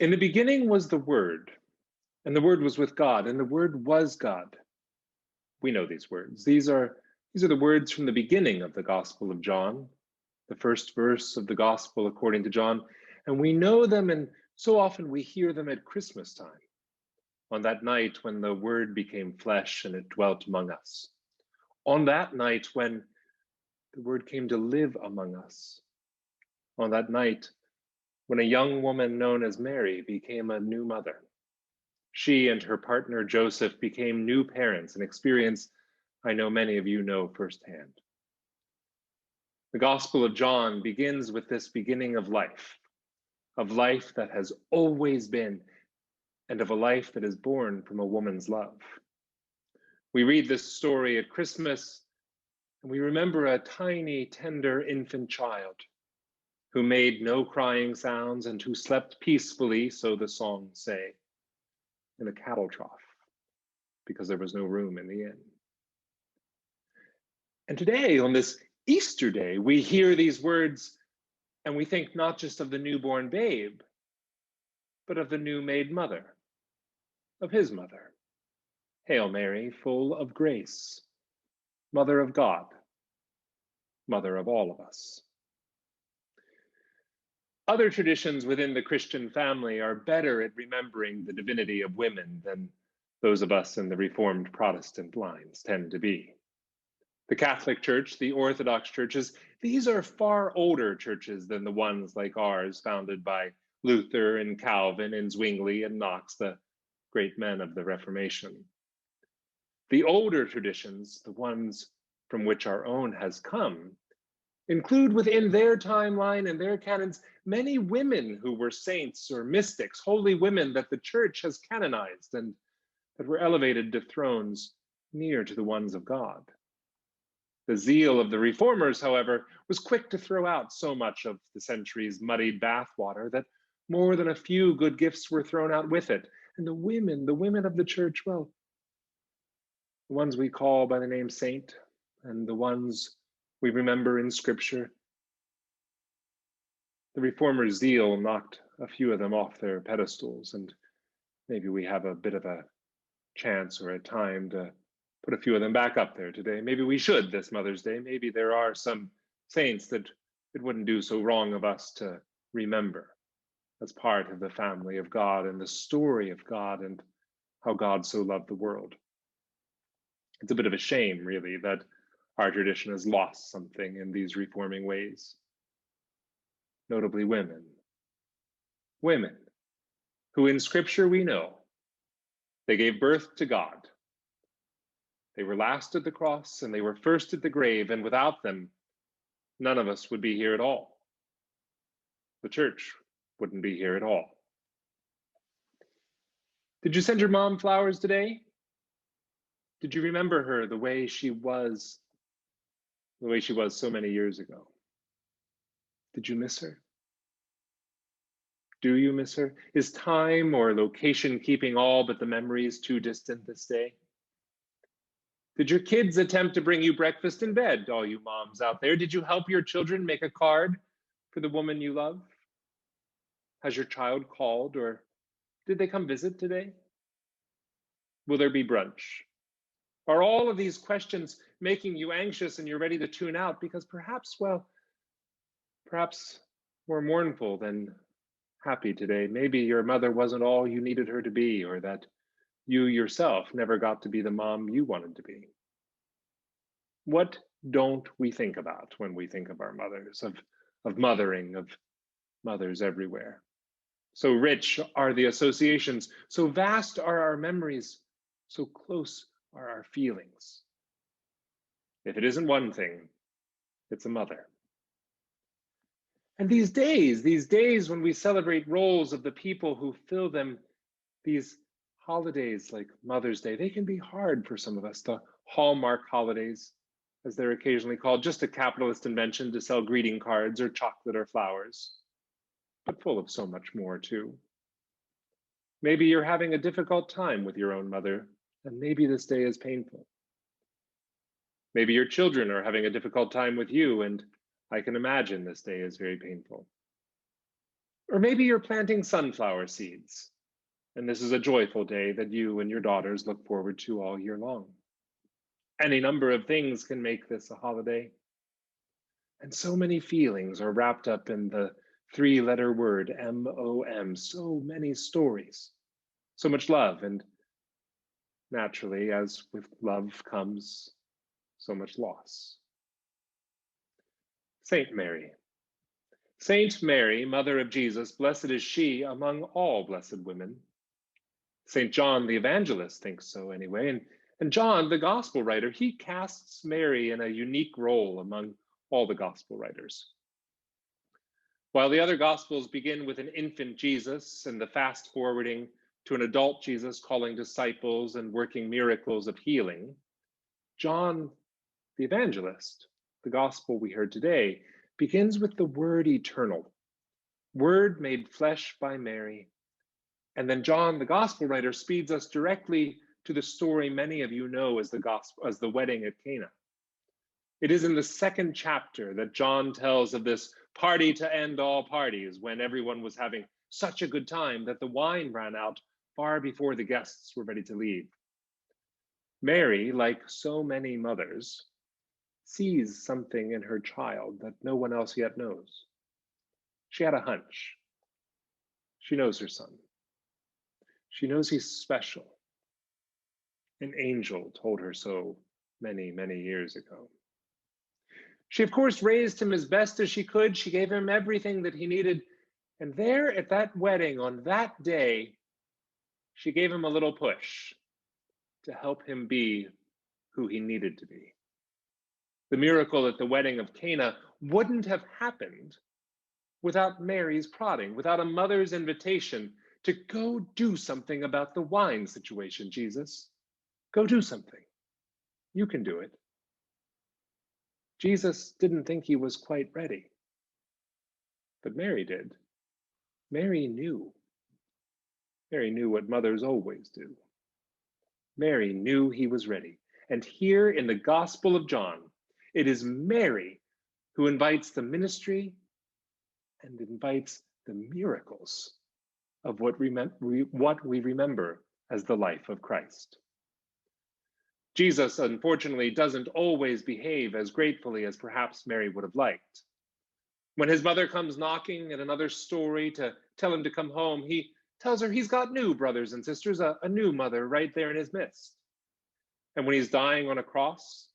In the beginning was the Word, and the Word was with God, and the Word was God. We know these words. These are the words from the beginning of the Gospel of John, the first verse of the Gospel according to John, and we know them, and so often we hear them at Christmas time, on that night when the Word became flesh and it dwelt among us, on that night when the Word came to live among us, on that night when a young woman known as Mary became a new mother. She and her partner Joseph became new parents, an experience I know many of you know firsthand. The Gospel of John begins with this beginning of life that has always been, and of a life that is born from a woman's love. We read this story at Christmas, and we remember a tiny, tender infant child who made no crying sounds and who slept peacefully, so the songs say, in a cattle trough, because there was no room in the inn. And today, on this Easter day, we hear these words and we think not just of the newborn babe, but of the new made mother, of his mother. Hail Mary, full of grace, Mother of God, Mother of all of us. Other traditions within the Christian family are better at remembering the divinity of women than those of us in the Reformed Protestant lines tend to be. The Catholic Church, the Orthodox churches, these are far older churches than the ones like ours, founded by Luther and Calvin and Zwingli and Knox, the great men of the Reformation. The older traditions, the ones from which our own has come, include within their timeline and their canons many women who were saints or mystics, holy women that the church has canonized and that were elevated to thrones near to the ones of God. The zeal of the reformers, however, was quick to throw out so much of the century's muddied bathwater that more than a few good gifts were thrown out with it. And the women of the church, well, the ones we call by the name saint and the ones we remember in scripture, the reformers' zeal knocked a few of them off their pedestals, and maybe we have a bit of a chance or a time to put a few of them back up there today. Maybe we should this Mother's Day. Maybe there are some saints that it wouldn't do so wrong of us to remember as part of the family of God and the story of God and how God so loved the world. It's a bit of a shame, really, that our tradition has lost something in these reforming ways. Notably women. Women who in scripture we know they gave birth to God. They were last at the cross and they were first at the grave, and without them, none of us would be here at all. The church wouldn't be here at all. Did you send your mom flowers today? Did you remember her the way she was so many years ago? Did you miss her? Do you miss her? Is time or location keeping all but the memories too distant this day? Did your kids attempt to bring you breakfast in bed, all you moms out there? Did you help your children make a card for the woman you love? Has your child called, or did they come visit today? Will there be brunch? Are all of these questions making you anxious and you're ready to tune out because perhaps more mournful than happy today? Maybe your mother wasn't all you needed her to be, or that you yourself never got to be the mom you wanted to be. What don't we think about when we think of our mothers, of mothering, of mothers everywhere? So rich are the associations, so vast are our memories, so close are our feelings. If it isn't one thing, it's a mother. And these days when we celebrate roles of the people who fill them, these holidays like Mother's Day, they can be hard for some of us, the Hallmark holidays, as they're occasionally called, just a capitalist invention to sell greeting cards or chocolate or flowers, but full of so much more too. Maybe you're having a difficult time with your own mother, and maybe this day is painful. Maybe your children are having a difficult time with you, and I can imagine this day is very painful. Or maybe you're planting sunflower seeds, and this is a joyful day that you and your daughters look forward to all year long. Any number of things can make this a holiday, and so many feelings are wrapped up in the three-letter word MOM, so many stories, so much love, and naturally, as with love comes so much loss. Saint Mary. Saint Mary, Mother of Jesus, blessed is she among all blessed women. St. John the Evangelist thinks so anyway, and John, the Gospel writer, he casts Mary in a unique role among all the Gospel writers. While the other Gospels begin with an infant Jesus and the fast forwarding to an adult Jesus calling disciples and working miracles of healing, John the Evangelist, the Gospel we heard today, begins with the Word eternal, Word made flesh by Mary. And then John, the Gospel writer, speeds us directly to the story many of you know as the wedding at Cana. It is in the second chapter that John tells of this party to end all parties when everyone was having such a good time that the wine ran out far before the guests were ready to leave. Mary, like so many mothers, sees something in her child that no one else yet knows. She had a hunch. She knows her son. She knows he's special. An angel told her so many, many years ago. She, of course, raised him as best as she could. She gave him everything that he needed. And there at that wedding on that day, she gave him a little push to help him be who he needed to be. The miracle at the wedding of Cana wouldn't have happened without Mary's prodding, without a mother's invitation to go do something about the wine situation, Jesus. Go do something. You can do it. Jesus didn't think he was quite ready, but Mary did. Mary knew. Mary knew what mothers always do. Mary knew he was ready. And here in the Gospel of John, it is Mary who invites the ministry and invites the miracles of what we remember as the life of Christ. Jesus, unfortunately, doesn't always behave as gratefully as perhaps Mary would have liked. When his mother comes knocking at another story to tell him to come home, he tells her he's got new brothers and sisters, a new mother right there in his midst. And when he's dying on a cross,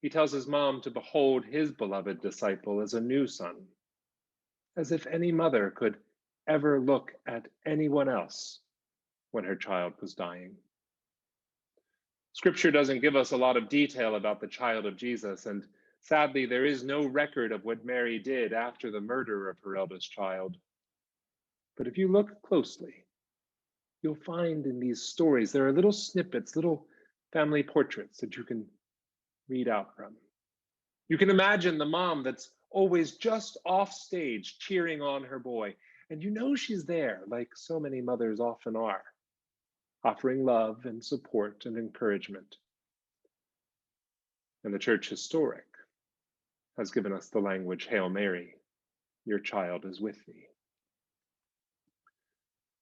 he tells his mom to behold his beloved disciple as a new son, as if any mother could ever look at anyone else when her child was dying. Scripture doesn't give us a lot of detail about the child of Jesus, and sadly, there is no record of what Mary did after the murder of her eldest child. But if you look closely, you'll find in these stories there are little snippets, little family portraits that you can read out from. You can imagine the mom that's always just off stage cheering on her boy, and you know she's there, like so many mothers often are, offering love and support and encouragement. And the church historic has given us the language, Hail Mary, your child is with thee.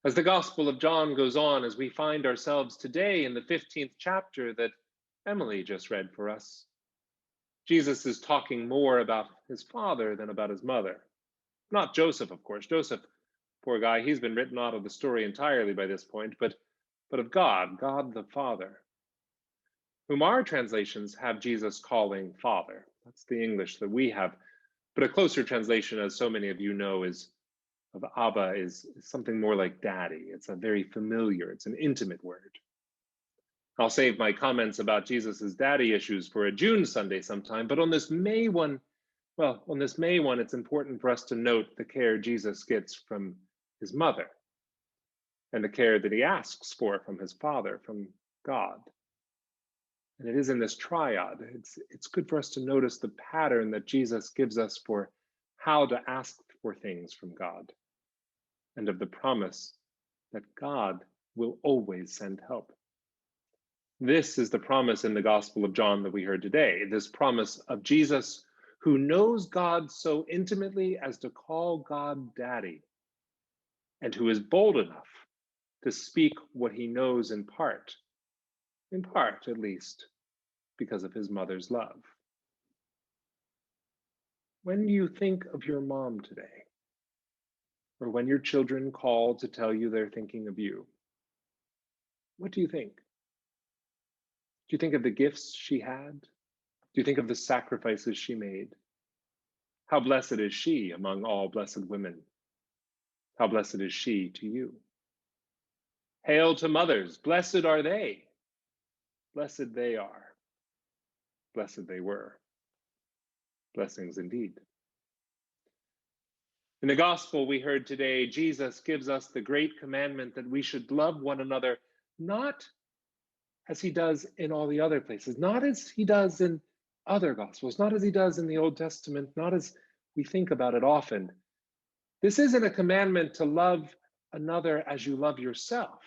As the Gospel of John goes on, as we find ourselves today in the 15th chapter that Emily just read for us, Jesus is talking more about his father than about his mother. Not Joseph, of course. Joseph, poor guy, he's been written out of the story entirely by this point, but of God the Father, whom our translations have Jesus calling Father. That's the English that we have. But a closer translation, as so many of you know, of Abba is something more like daddy. It's a very familiar, it's an intimate word. I'll save my comments about Jesus's daddy issues for a June Sunday sometime, but on this May one, it's important for us to note the care Jesus gets from his mother and the care that he asks for from his Father, from God. And it is in this triad, it's good for us to notice the pattern that Jesus gives us for how to ask for things from God, and of the promise that God will always send help. This is the promise in the Gospel of John that we heard today, this promise of Jesus who knows God so intimately as to call God Daddy, and who is bold enough to speak what he knows in part at least, because of his mother's love. When you think of your mom today, or when your children call to tell you they're thinking of you, what do you think? Do you think of the gifts she had? Do you think of the sacrifices she made? How blessed is she among all blessed women? How blessed is she to you? Hail to mothers, blessed are they. Blessed they are. Blessed they were. Blessings indeed. In the gospel we heard today, Jesus gives us the great commandment that we should love one another, not as he does in all the other places, not as he does in other gospels, not as he does in the Old Testament, not as we think about it often. This isn't a commandment to love another as you love yourself,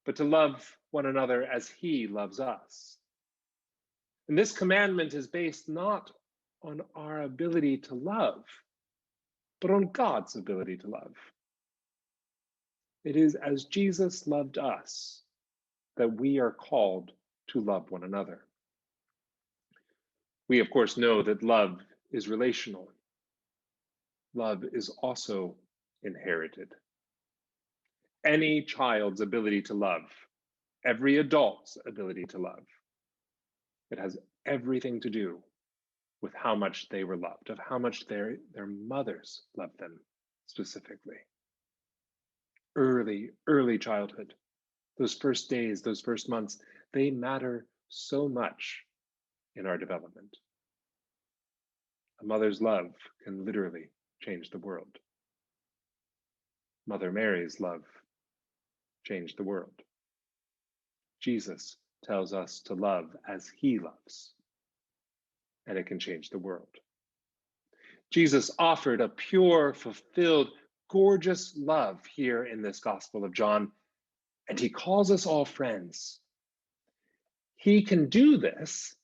but to love one another as he loves us. And this commandment is based not on our ability to love, but on God's ability to love. It is as Jesus loved us that we are called to love one another. We, of course, know that love is relational. Love is also inherited. Any child's ability to love, every adult's ability to love, it has everything to do with how much they were loved, of how much their mothers loved them specifically. Early childhood, those first days, those first months, they matter so much in our development. A mother's love can literally change the world. Mother Mary's love changed the world. Jesus tells us to love as he loves, and it can change the world. Jesus offered a pure, fulfilled, gorgeous love here in this Gospel of John, and he calls us all friends. He can do this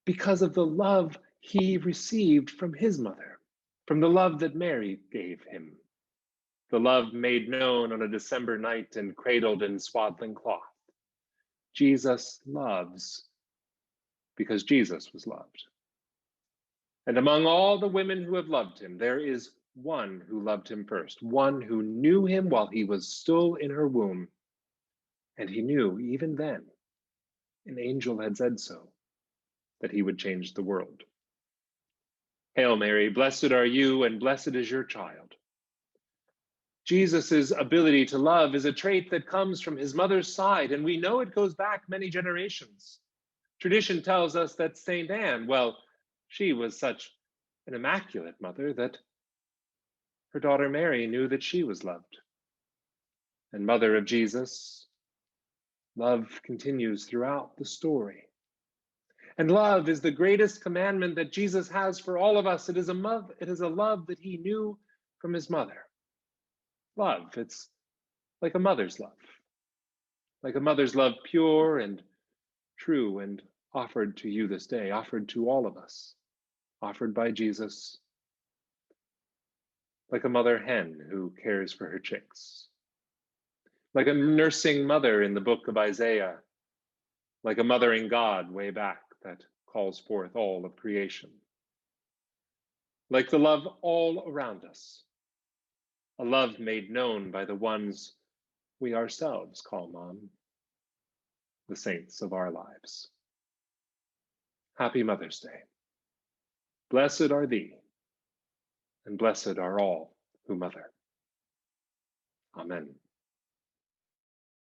because of the love he received from his mother, from the love that Mary gave him, the love made known on a December night and cradled in swaddling cloth. Jesus loves because Jesus was loved. And among all the women who have loved him, there is one who loved him first, one who knew him while he was still in her womb. And he knew even then, an angel had said so, that he would change the world. Hail Mary, blessed are you and blessed is your child. Jesus' ability to love is a trait that comes from his mother's side, and we know it goes back many generations. Tradition tells us that Saint Anne, well, she was such an immaculate mother that her daughter Mary knew that she was loved. And mother of Jesus, love continues throughout the story. And love is the greatest commandment that Jesus has for all of us. It is a love that he knew from his mother. Love, it's like a mother's love. Like a mother's love, pure and true and offered to you this day, offered to all of us, offered by Jesus. Like a mother hen who cares for her chicks. Like a nursing mother in the book of Isaiah. Like a mothering God way back that calls forth all of creation. Like the love all around us. A love made known by the ones we ourselves call mom, the saints of our lives. Happy Mother's Day. Blessed are thee, and blessed are all who mother. Amen.